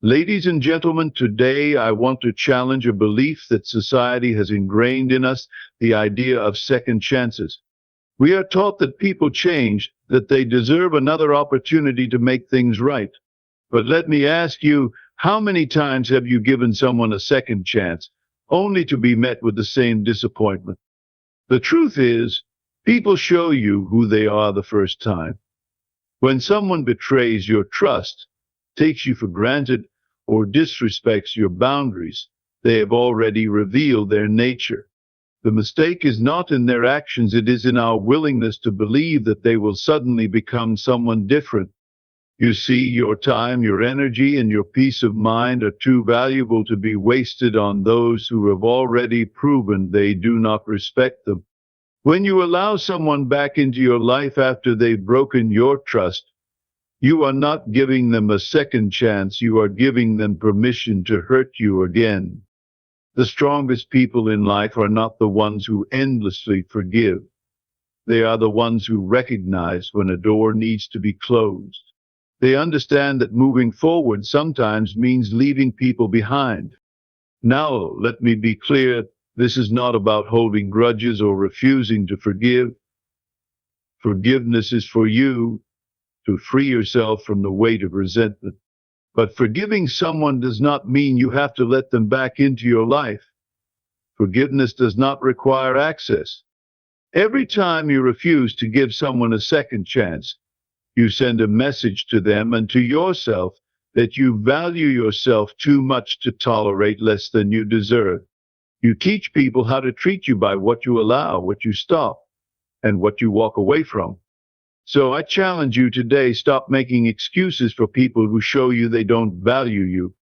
Ladies and gentlemen, today I want to challenge a belief that society has ingrained in us, the idea of second chances. We are taught that people change, that they deserve another opportunity to make things right. But let me ask you, how many times have you given someone a second chance, only to be met with the same disappointment? The truth is, people show you who they are the first time. When someone betrays your trust, takes you for granted, or disrespects your boundaries, they have already revealed their nature. The mistake is not in their actions, it is in our willingness to believe that they will suddenly become someone different. You see, your time, your energy, and your peace of mind are too valuable to be wasted on those who have already proven they do not respect them. When you allow someone back into your life after they've broken your trust, you are not giving them a second chance, you are giving them permission to hurt you again. The strongest people in life are not the ones who endlessly forgive. They are the ones who recognize when a door needs to be closed. They understand that moving forward sometimes means leaving people behind. Now, let me be clear, this is not about holding grudges or refusing to forgive. Forgiveness is for you to free yourself from the weight of resentment. But forgiving someone does not mean you have to let them back into your life. Forgiveness does not require access. Every time you refuse to give someone a second chance, you send a message to them and to yourself that you value yourself too much to tolerate less than you deserve. You teach people how to treat you by what you allow, what you stop, and what you walk away from. So I challenge you today, stop making excuses for people who show you they don't value you.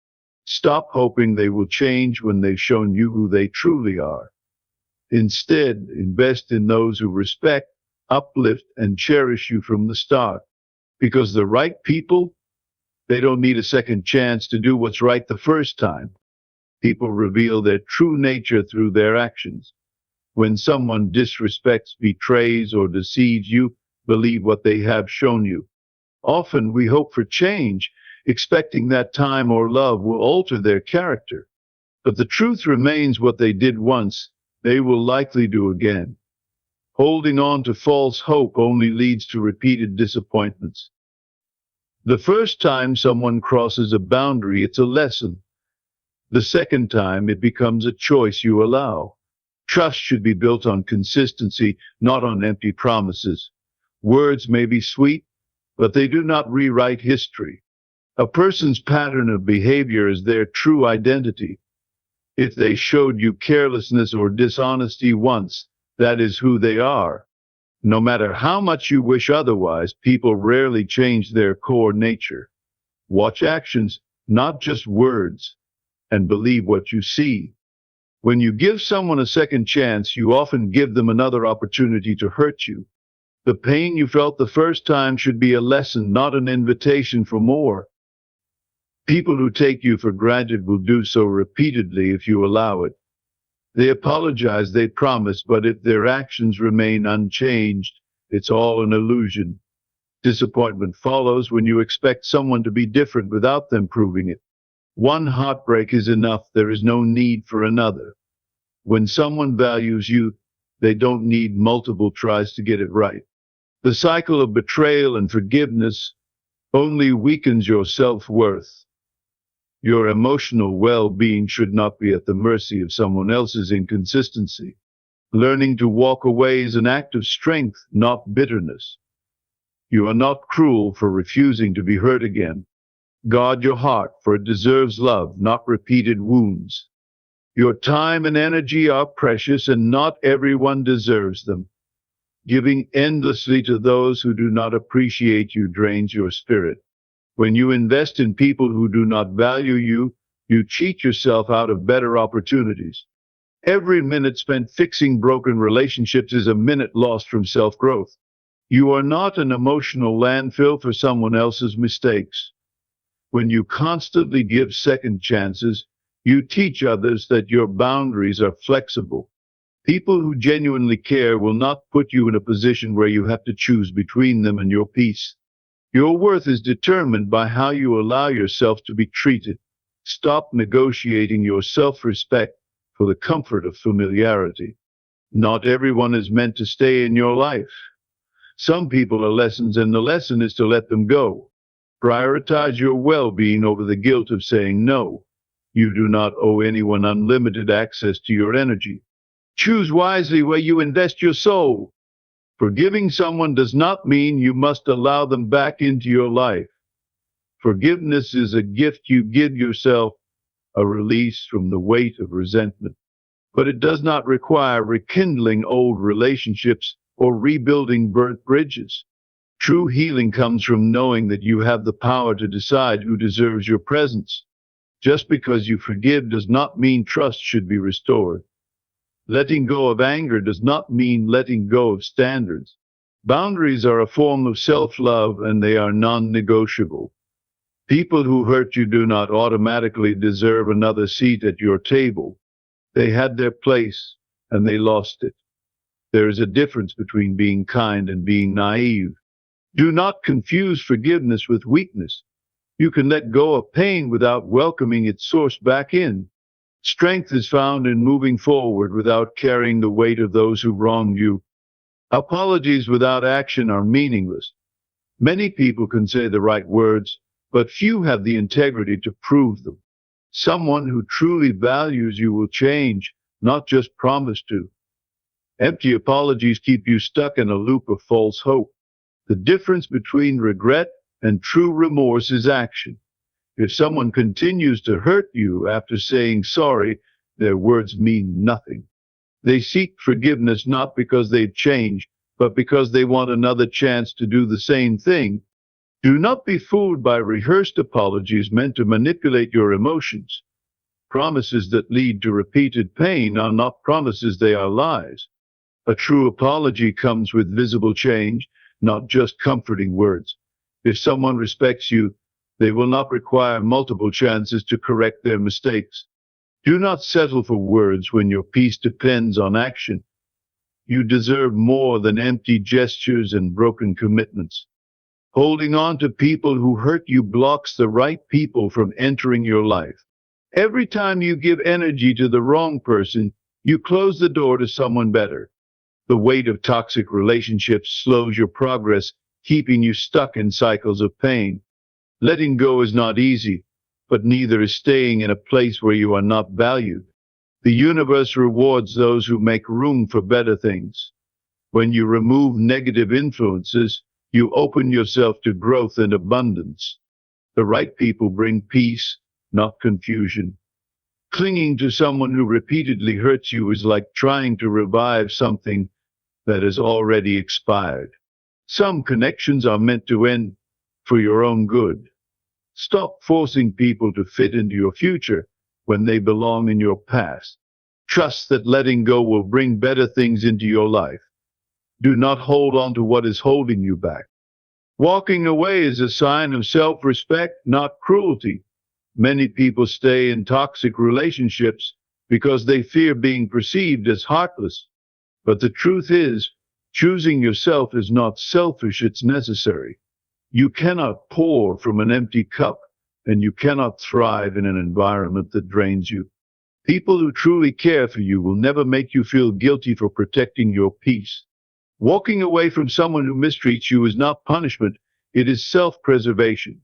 Stop hoping they will change when they've shown you who they truly are. Instead, invest in those who respect, uplift, and cherish you from the start. Because the right people, they don't need a second chance to do what's right the first time. People reveal their true nature through their actions. When someone disrespects, betrays, or deceives you, believe what they have shown you. Often we hope for change, expecting that time or love will alter their character. But the truth remains, what they did once, they will likely do again. Holding on to false hope only leads to repeated disappointments. The first time someone crosses a boundary, it's a lesson. The second time, it becomes a choice you allow. Trust should be built on consistency, not on empty promises. Words may be sweet, but they do not rewrite history. A person's pattern of behavior is their true identity. If they showed you carelessness or dishonesty once, that is who they are. No matter how much you wish otherwise, people rarely change their core nature. Watch actions, not just words, and believe what you see. When you give someone a second chance, you often give them another opportunity to hurt you. The pain you felt the first time should be a lesson, not an invitation for more. People who take you for granted will do so repeatedly if you allow it. They apologize, they promise, but if their actions remain unchanged, it's all an illusion. Disappointment follows when you expect someone to be different without them proving it. One heartbreak is enough, there is no need for another. When someone values you, they don't need multiple tries to get it right. The cycle of betrayal and forgiveness only weakens your self-worth. Your emotional well-being should not be at the mercy of someone else's inconsistency. Learning to walk away is an act of strength, not bitterness. You are not cruel for refusing to be hurt again. Guard your heart, for it deserves love, not repeated wounds. Your time and energy are precious, and not everyone deserves them. Giving endlessly to those who do not appreciate you drains your spirit. When you invest in people who do not value you, you cheat yourself out of better opportunities. Every minute spent fixing broken relationships is a minute lost from self-growth. You are not an emotional landfill for someone else's mistakes. When you constantly give second chances, you teach others that your boundaries are flexible. People who genuinely care will not put you in a position where you have to choose between them and your peace. Your worth is determined by how you allow yourself to be treated. Stop negotiating your self-respect for the comfort of familiarity. Not everyone is meant to stay in your life. Some people are lessons, and the lesson is to let them go. Prioritize your well-being over the guilt of saying no. You do not owe anyone unlimited access to your energy. Choose wisely where you invest your soul. Forgiving someone does not mean you must allow them back into your life. Forgiveness is a gift you give yourself, a release from the weight of resentment. But it does not require rekindling old relationships or rebuilding burnt bridges. True healing comes from knowing that you have the power to decide who deserves your presence. Just because you forgive does not mean trust should be restored. Letting go of anger does not mean letting go of standards. Boundaries are a form of self-love, and they are non-negotiable. People who hurt you do not automatically deserve another seat at your table. They had their place, and they lost it. There is a difference between being kind and being naive. Do not confuse forgiveness with weakness. You can let go of pain without welcoming its source back in. Strength is found in moving forward without carrying the weight of those who wronged you. Apologies without action are meaningless. Many people can say the right words, but few have the integrity to prove them. Someone who truly values you will change, not just promise to. Empty apologies keep you stuck in a loop of false hope. The difference between regret and true remorse is action. If someone continues to hurt you after saying sorry, their words mean nothing. They seek forgiveness not because they've changed, but because they want another chance to do the same thing. Do not be fooled by rehearsed apologies meant to manipulate your emotions. Promises that lead to repeated pain are not promises, they are lies. A true apology comes with visible change, not just comforting words. If someone respects you, they will not require multiple chances to correct their mistakes. Do not settle for words when your peace depends on action. You deserve more than empty gestures and broken commitments. Holding on to people who hurt you blocks the right people from entering your life. Every time you give energy to the wrong person, you close the door to someone better. The weight of toxic relationships slows your progress, keeping you stuck in cycles of pain. Letting go is not easy, but neither is staying in a place where you are not valued. The universe rewards those who make room for better things. When you remove negative influences, you open yourself to growth and abundance. The right people bring peace, not confusion. Clinging to someone who repeatedly hurts you is like trying to revive something that has already expired. Some connections are meant to end for your own good. Stop forcing people to fit into your future when they belong in your past. Trust that letting go will bring better things into your life. Do not hold on to what is holding you back. Walking away is a sign of self-respect, not cruelty. Many people stay in toxic relationships because they fear being perceived as heartless. But the truth is, choosing yourself is not selfish, it's necessary. You cannot pour from an empty cup, and you cannot thrive in an environment that drains you. People who truly care for you will never make you feel guilty for protecting your peace. Walking away from someone who mistreats you is not punishment, it is self-preservation.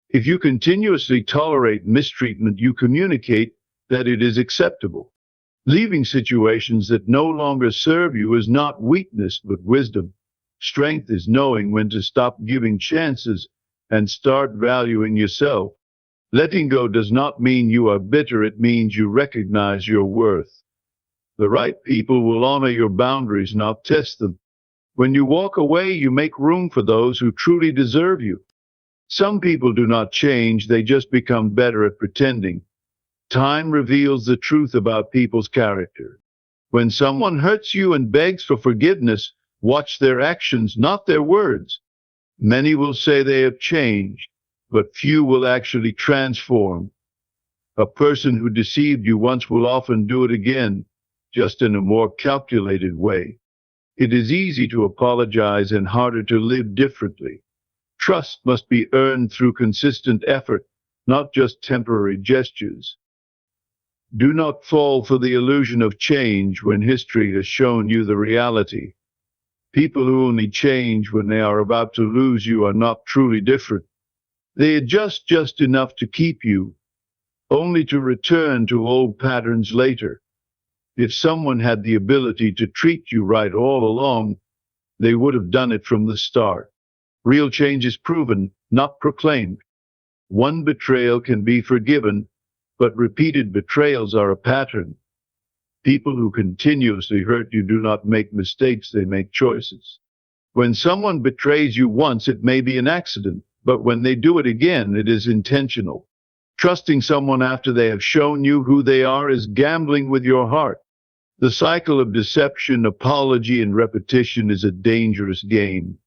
If you continuously tolerate mistreatment, you communicate that it is acceptable. Leaving situations that no longer serve you is not weakness, but wisdom. Strength is knowing when to stop giving chances and start valuing yourself. Letting go does not mean you are bitter, it means you recognize your worth. The right people will honor your boundaries, not test them. When you walk away, you make room for those who truly deserve you. Some people do not change, they just become better at pretending. Time reveals the truth about people's character. When someone hurts you and begs for forgiveness, watch their actions, not their words. Many will say they have changed, but few will actually transform. A person who deceived you once will often do it again, just in a more calculated way. It is easy to apologize and harder to live differently. Trust must be earned through consistent effort, not just temporary gestures. Do not fall for the illusion of change when history has shown you the reality. People who only change when they are about to lose you are not truly different. They adjust just enough to keep you, only to return to old patterns later. If someone had the ability to treat you right all along, they would have done it from the start. Real change is proven, not proclaimed. One betrayal can be forgiven, but repeated betrayals are a pattern. People who continuously hurt you do not make mistakes, they make choices. When someone betrays you once, it may be an accident, but when they do it again, it is intentional. Trusting someone after they have shown you who they are is gambling with your heart. The cycle of deception, apology, and repetition is a dangerous game.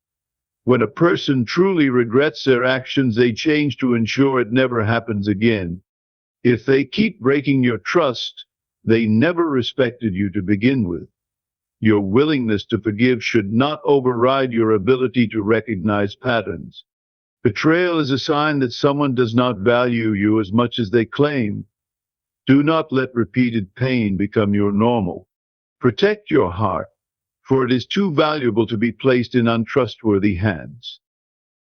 When a person truly regrets their actions, they change to ensure it never happens again. If they keep breaking your trust, they never respected you to begin with. Your willingness to forgive should not override your ability to recognize patterns. Betrayal is a sign that someone does not value you as much as they claim. Do not let repeated pain become your normal. Protect your heart, for it is too valuable to be placed in untrustworthy hands.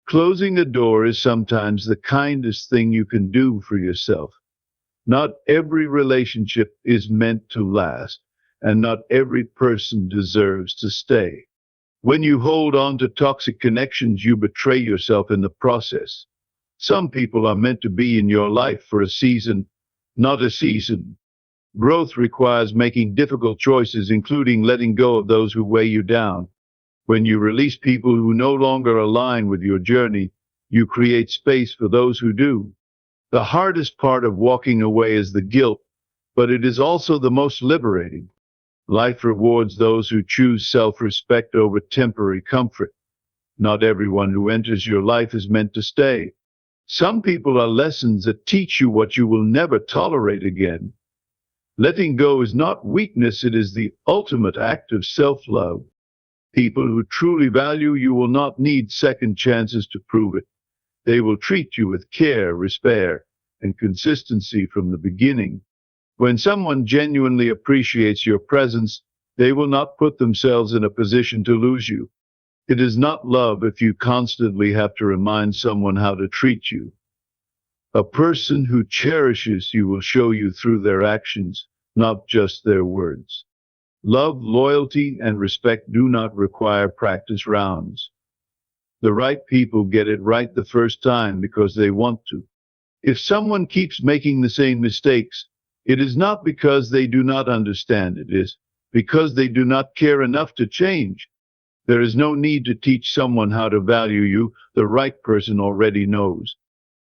Closing a door is sometimes the kindest thing you can do for yourself. Not every relationship is meant to last, and not every person deserves to stay. When you hold on to toxic connections, you betray yourself in the process. Some people are meant to be in your life for a season, not a season. Growth requires making difficult choices, including letting go of those who weigh you down. When you release people who no longer align with your journey, you create space for those who do. The hardest part of walking away is the guilt, but it is also the most liberating. Life rewards those who choose self-respect over temporary comfort. Not everyone who enters your life is meant to stay. Some people are lessons that teach you what you will never tolerate again. Letting go is not weakness, it is the ultimate act of self-love. People who truly value you will not need second chances to prove it. They will treat you with care, respect, and consistency from the beginning. When someone genuinely appreciates your presence, they will not put themselves in a position to lose you. It is not love if you constantly have to remind someone how to treat you. A person who cherishes you will show you through their actions, not just their words. Love, loyalty, and respect do not require practice rounds. The right people get it right the first time because they want to. If someone keeps making the same mistakes, it is not because they do not understand, it is because they do not care enough to change. There is no need to teach someone how to value you, the right person already knows.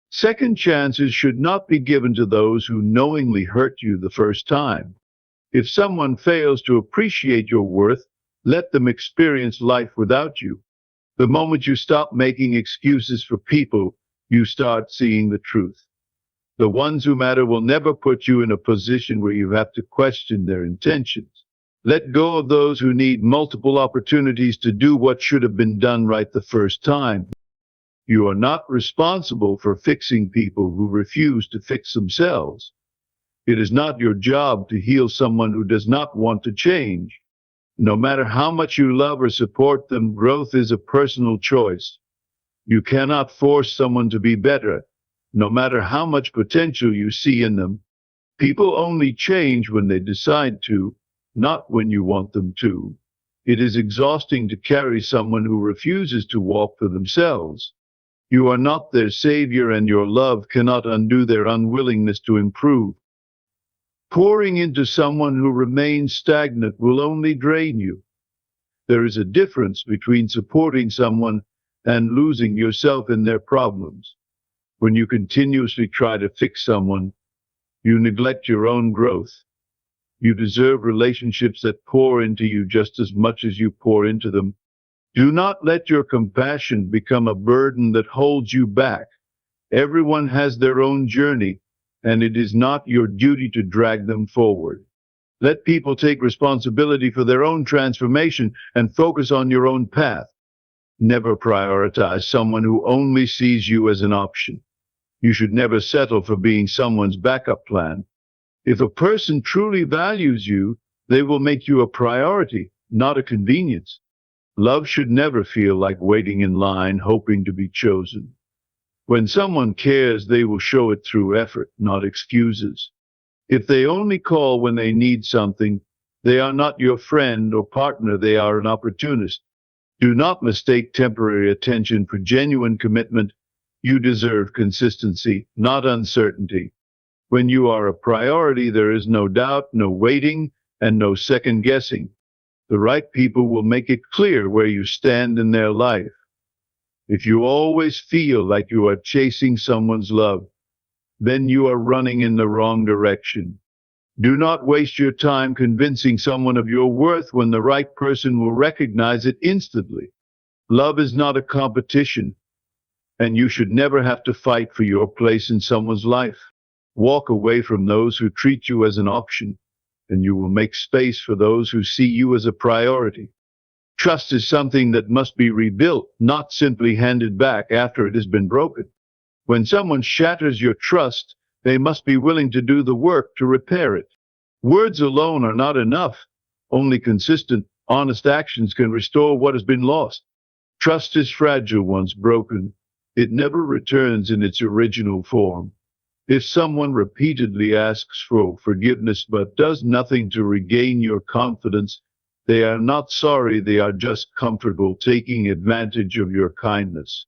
Second chances should not be given to those who knowingly hurt you the first time. If someone fails to appreciate your worth, let them experience life without you. The moment you stop making excuses for people, you start seeing the truth. The ones who matter will never put you in a position where you have to question their intentions. Let go of those who need multiple opportunities to do what should have been done right the first time. You are not responsible for fixing people who refuse to fix themselves. It is not your job to heal someone who does not want to change. No matter how much you love or support them, growth is a personal choice. You cannot force someone to be better, no matter how much potential you see in them. People only change when they decide to, not when you want them to. It is exhausting to carry someone who refuses to walk for themselves. You are not their savior, and your love cannot undo their unwillingness to improve. Pouring into someone who remains stagnant will only drain you. There is a difference between supporting someone and losing yourself in their problems. When you continuously try to fix someone, you neglect your own growth. You deserve relationships that pour into you just as much as you pour into them. Do not let your compassion become a burden that holds you back. Everyone has their own journey, and it is not your duty to drag them forward. Let people take responsibility for their own transformation and focus on your own path. Never prioritize someone who only sees you as an option. You should never settle for being someone's backup plan. If a person truly values you, they will make you a priority, not a convenience. Love should never feel like waiting in line, hoping to be chosen. When someone cares, they will show it through effort, not excuses. If they only call when they need something, they are not your friend or partner, they are an opportunist. Do not mistake temporary attention for genuine commitment. You deserve consistency, not uncertainty. When you are a priority, there is no doubt, no waiting, and no second guessing. The right people will make it clear where you stand in their life. If you always feel like you are chasing someone's love, then you are running in the wrong direction. Do not waste your time convincing someone of your worth when the right person will recognize it instantly. Love is not a competition, and you should never have to fight for your place in someone's life. Walk away from those who treat you as an option, and you will make space for those who see you as a priority. Trust is something that must be rebuilt, not simply handed back after it has been broken. When someone shatters your trust, they must be willing to do the work to repair it. Words alone are not enough. Only consistent, honest actions can restore what has been lost. Trust is fragile once broken. It never returns in its original form. If someone repeatedly asks for forgiveness but does nothing to regain your confidence, they are not sorry, they are just comfortable taking advantage of your kindness.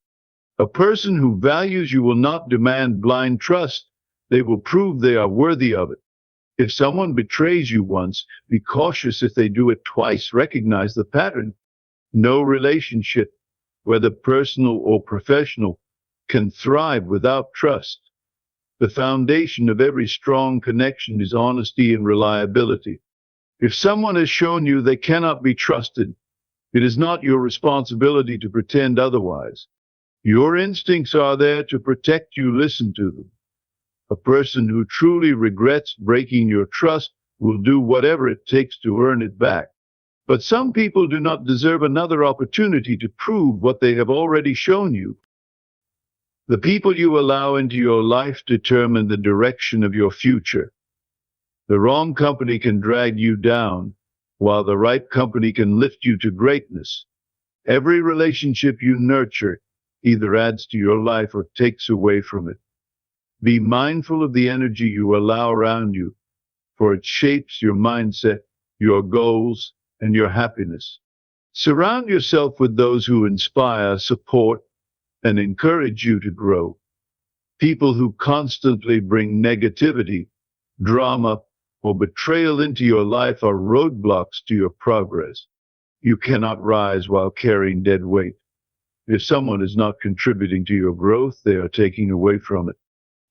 A person who values you will not demand blind trust. They will prove they are worthy of it. If someone betrays you once, be cautious if they do it twice. Recognize the pattern. No relationship, whether personal or professional, can thrive without trust. The foundation of every strong connection is honesty and reliability. If someone has shown you they cannot be trusted, it is not your responsibility to pretend otherwise. Your instincts are there to protect you. Listen to them. A person who truly regrets breaking your trust will do whatever it takes to earn it back. But some people do not deserve another opportunity to prove what they have already shown you. The people you allow into your life determine the direction of your future. The wrong company can drag you down, while the right company can lift you to greatness. Every relationship you nurture either adds to your life or takes away from it. Be mindful of the energy you allow around you, for it shapes your mindset, your goals, and your happiness. Surround yourself with those who inspire, support, and encourage you to grow. People who constantly bring negativity, drama, or betrayal into your life are roadblocks to your progress. You cannot rise while carrying dead weight. If someone is not contributing to your growth, they are taking away from it.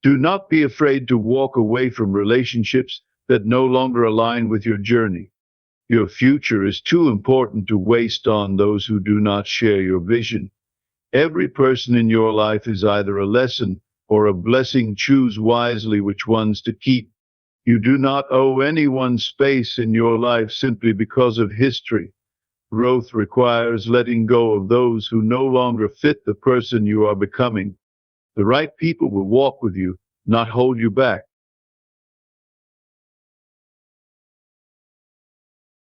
Do not be afraid to walk away from relationships that no longer align with your journey. Your future is too important to waste on those who do not share your vision. Every person in your life is either a lesson or a blessing. Choose wisely which ones to keep. You do not owe anyone space in your life simply because of history. Growth requires letting go of those who no longer fit the person you are becoming. The right people will walk with you, not hold you back.